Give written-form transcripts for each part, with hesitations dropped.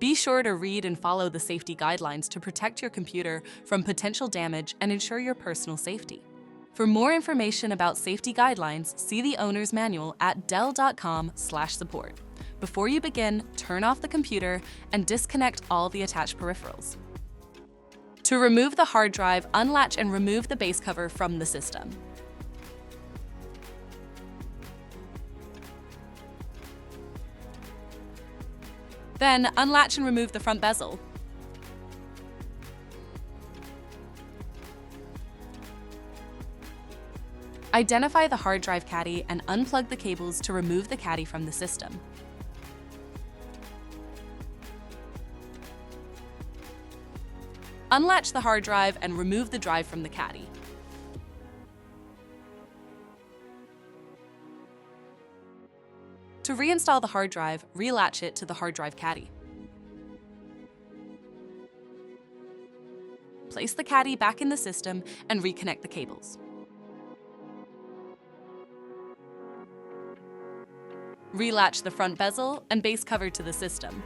Be sure to read and follow the safety guidelines to protect your computer from potential damage and ensure your personal safety. For more information about safety guidelines, see the owner's manual at dell.com/support. Before you begin, turn off the computer and disconnect all the attached peripherals. To remove the hard drive, unlatch and remove the base cover from the system. Then, unlatch and remove the front bezel. Identify the hard drive caddy and unplug the cables to remove the caddy from the system. Unlatch the hard drive and remove the drive from the caddy. To reinstall the hard drive, relatch it to the hard drive caddy. Place the caddy back in the system and reconnect the cables. Relatch the front bezel and base cover to the system.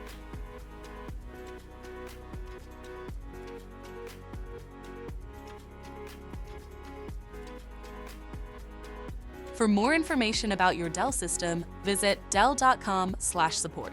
For more information about your Dell system, visit dell.com/support.